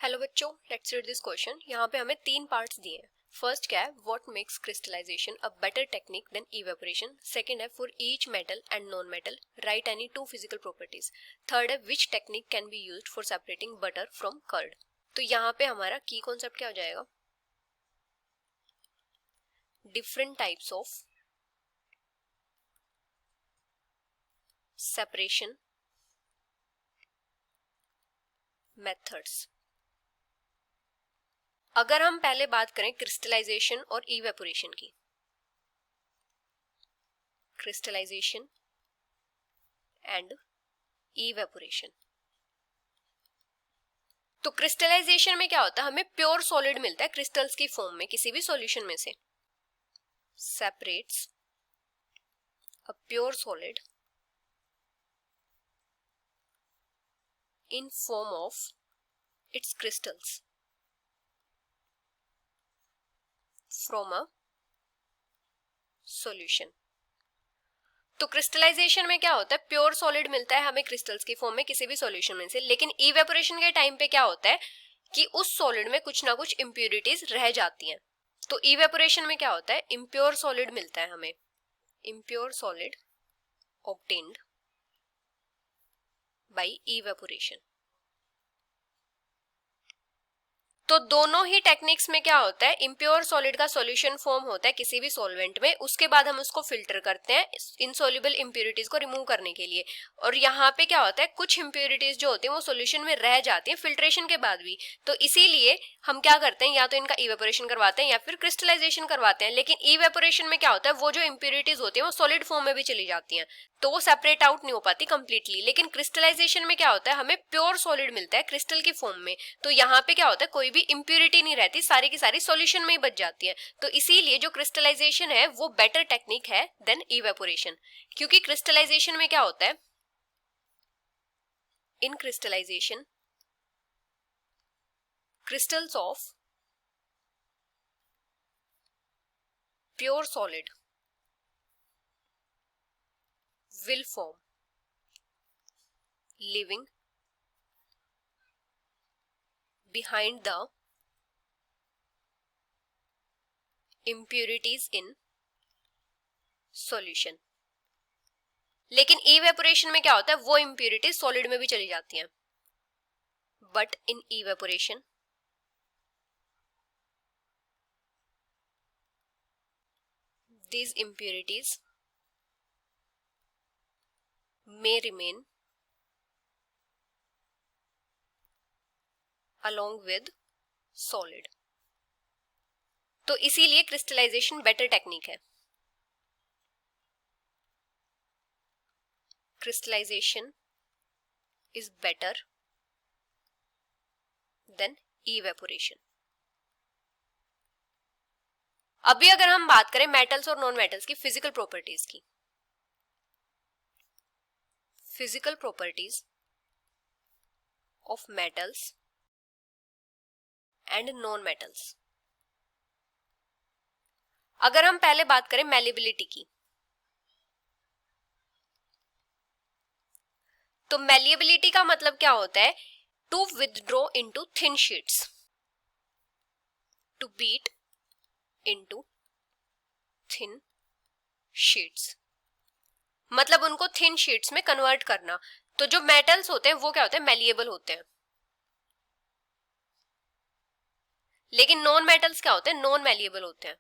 Hello बच्चों, let's read this question. यहाँ पे हमें तीन पार्ट्स दिए हैं। फर्स्ट क्या है, what makes crystallization a better technique than evaporation. Second है, for each metal and non metal write any two physical properties. Third है, which technique can be used for separating butter from curd. तो यहाँ पे हमारा की concept क्या हो जाएगा, different types of separation methods. अगर हम पहले बात करें क्रिस्टलाइजेशन और इवेपोरेशन की, क्रिस्टलाइजेशन एंड इवेपोरेशन। तो क्रिस्टलाइजेशन में क्या होता है, हमें प्योर सॉलिड मिलता है क्रिस्टल्स की फॉर्म में किसी भी सॉल्यूशन में से। Separates a pure solid in form of its crystals from a solution. तो क्रिस्टलाइजेशन में क्या होता है, प्योर सॉलिड मिलता है हमें क्रिस्टल्स की फॉर्म में किसी भी सॉल्यूशन में से। लेकिन इवेपोरेशन के टाइम पे क्या होता है कि उस सॉलिड में कुछ ना कुछ इम्प्यूरिटीज रह जाती हैं। तो इवेपोरेशन में क्या होता है, इम्प्योर सॉलिड मिलता है हमें, impure solid obtained by evaporation. तो दोनों ही टेक्निक्स में क्या होता है, इम्प्योर सॉलिड का सॉल्यूशन फॉर्म होता है किसी भी सॉल्वेंट में, उसके बाद हम उसको फिल्टर करते हैं इनसॉल्युबल इम्प्यूरिटीज को रिमूव करने के लिए। और यहाँ पे क्या होता है, कुछ इम्प्यूरिटीज जो होती है वो सॉल्यूशन में रह जाती है फिल्ट्रेशन के बाद भी। तो इसीलिए हम क्या करते हैं, या तो इनका इवेपोरेशन करवाते हैं या फिर क्रिस्टलाइजेशन करवाते हैं। लेकिन इवेपोरेशन में क्या होता है, वो जो इम्प्यूरिटीज होती है वो सॉलिड फॉर्म में भी चली जाती हैं, तो वो सेपरेट आउट नहीं हो पाती कंप्लीटली। लेकिन क्रिस्टलाइजेशन में क्या होता है, हमें प्योर सॉलिड मिलता है क्रिस्टल की फॉर्म में। तो यहाँ पे क्या होता है, कोई भी इंप्यूरिटी नहीं रहती, सारी की सारी सॉल्यूशन में ही बच जाती है। तो इसीलिए जो क्रिस्टलाइजेशन है वो बेटर टेक्निक है देन इवेपोरेशन। क्योंकि क्रिस्टलाइजेशन में क्या होता है, इन crystallisation crystals of pure solid will form living behind the impurities in solution। लेकिन इवेपोरेशन में क्या होता है, वो इम्प्यूरिटीज सॉलिड में भी चली जाती हैं। But in evaporation these impurities may remain along with solid। तो इसीलिए क्रिस्टलाइजेशन बेटर टेक्निक है। Crystallisation is better than evaporation. अभी अगर हम बात करें मेटल्स और नॉन मेटल्स की फिजिकल प्रॉपर्टीज की, physical properties of metals and non metals. अगर हम पहले बात करें मैलिबिलिटी की, तो मैलिएबिलिटी का मतलब क्या होता है, to withdraw into thin sheets, to beat into thin sheets, मतलब उनको थिन शीट्स में कन्वर्ट करना। तो जो मेटल्स होते हैं वो क्या होते हैं, मैलिएबल होते हैं। लेकिन नॉन मेटल्स क्या होते हैं, नॉन मैलिएबल होते हैं।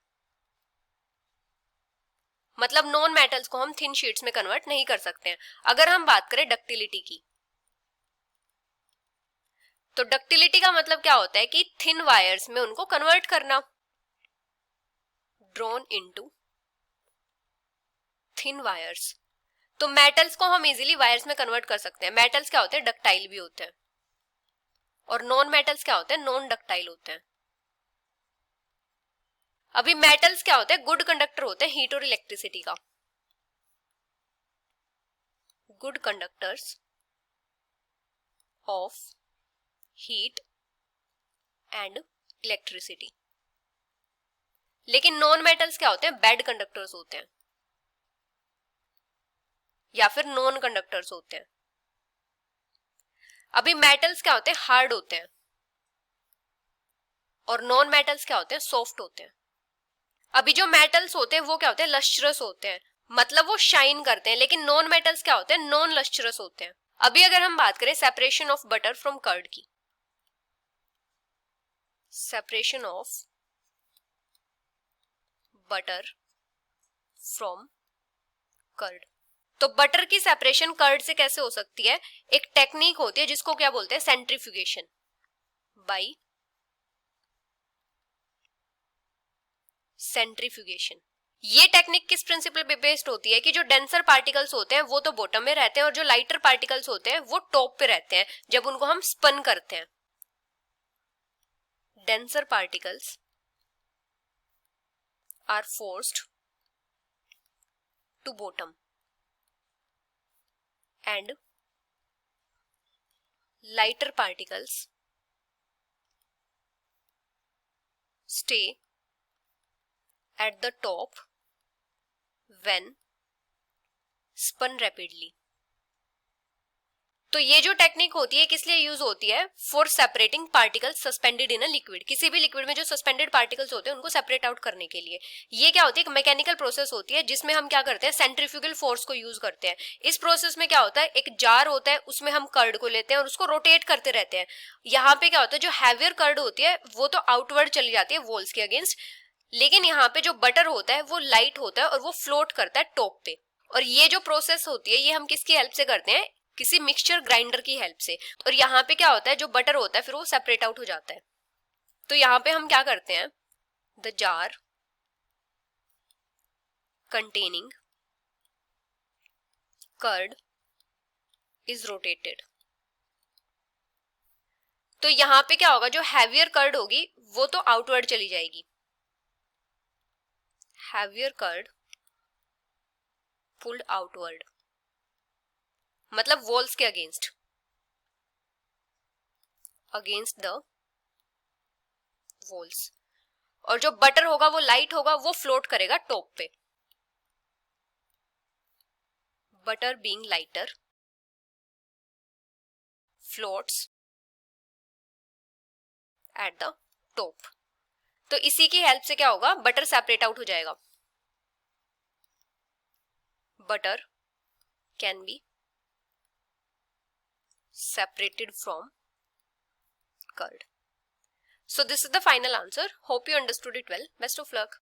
मतलब नॉन मेटल्स को हम थिन शीट्स में कन्वर्ट नहीं कर सकते हैं। अगर हम बात करें डक्टिलिटी की, तो डक्टिलिटी का मतलब क्या होता है कि थिन वायर्स में उनको कन्वर्ट करना, ड्रॉन इनटू थिन वायर्स। तो मेटल्स को हम इजीली वायर्स में कन्वर्ट कर सकते हैं। मेटल्स क्या होते हैं, डक्टाइल भी होते हैं, और नॉन मेटल्स क्या होते हैं, नॉन डक्टाइल होते हैं। अभी मेटल्स क्या होते हैं, गुड कंडक्टर होते हैं हीट और इलेक्ट्रिसिटी का, good conductors of heat and electricity. लेकिन नॉन मेटल्स क्या होते हैं, बैड कंडक्टर्स होते हैं या फिर नॉन कंडक्टर्स होते हैं। अभी मेटल्स क्या होते हैं, हार्ड होते हैं, और नॉन मेटल्स क्या होते हैं, सॉफ्ट होते हैं। अभी जो मेटल्स होते हैं वो क्या होते हैं, लस्ट्रस होते हैं, मतलब वो शाइन करते हैं, लेकिन नॉन मेटल्स क्या होते हैं, नॉन लस्ट्रस होते हैं। अभी अगर हम बात करें separation of butter from curd की, separation of butter from curd, तो बटर की सेपरेशन कर्ड से कैसे हो सकती है, एक टेक्निक होती है जिसको क्या बोलते हैं, सेंट्रीफ्यूगेशन बाय सेंट्रीफ्यूगेशन। ये टेक्निक किस प्रिंसिपल पे बेस्ड होती है कि जो डेंसर पार्टिकल्स होते हैं वो तो बॉटम में रहते हैं और जो लाइटर पार्टिकल्स होते हैं वो टॉप पे रहते हैं जब उनको हम स्पन करते हैं। Denser particles are forced to bottom and lighter particles stay at the top when spun rapidly। तो ये जो टेक्निक होती है किस लिए यूज होती है, for separating particles suspended in a liquid. किसी भी लिक्विड में जो सस्पेंडेड पार्टिकल्स होते हैं उनको सेपरेट आउट करने के लिए। ये क्या होती है, एक मैकेनिकल प्रोसेस होती है जिसमें हम क्या करते हैं, सेंट्रीफ्यूगल फोर्स को यूज करते हैं। इस प्रोसेस में क्या होता है, एक जार होता है उसमें हम कर्ड को लेते हैं और उसको रोटेट करते रहते हैं। यहाँ पे क्या होता है, जो हैवियर कर्ड होती है वो तो आउटवर्ड चली जाती है वॉल्स के अगेंस्ट, लेकिन यहाँ पे जो बटर होता है वो लाइट होता है और वो फ्लोट करता है टॉप पे। और ये जो प्रोसेस होती है ये हम किसकी हेल्प से करते हैं, किसी मिक्सचर ग्राइंडर की हेल्प से। और यहाँ पे क्या होता है, जो बटर होता है फिर वो सेपरेट आउट हो जाता है। तो यहाँ पे हम क्या करते हैं, the jar containing curd is rotated. तो यहाँ पे क्या होगा, जो हैवियर कर्ड होगी वो तो आउटवर्ड चली जाएगी, हैवियर कर्ड पुल्ड आउटवर्ड, मतलब वॉल्स के अगेंस्ट द वॉल्स। और जो बटर होगा वो लाइट होगा, वो फ्लोट करेगा टॉप पे। Butter being lighter floats at the top. तो इसी की हेल्प से क्या होगा, बटर सेपरेट आउट हो जाएगा। Butter can be separated from curd. So this is the final answer. Hope you understood it well. Best of luck.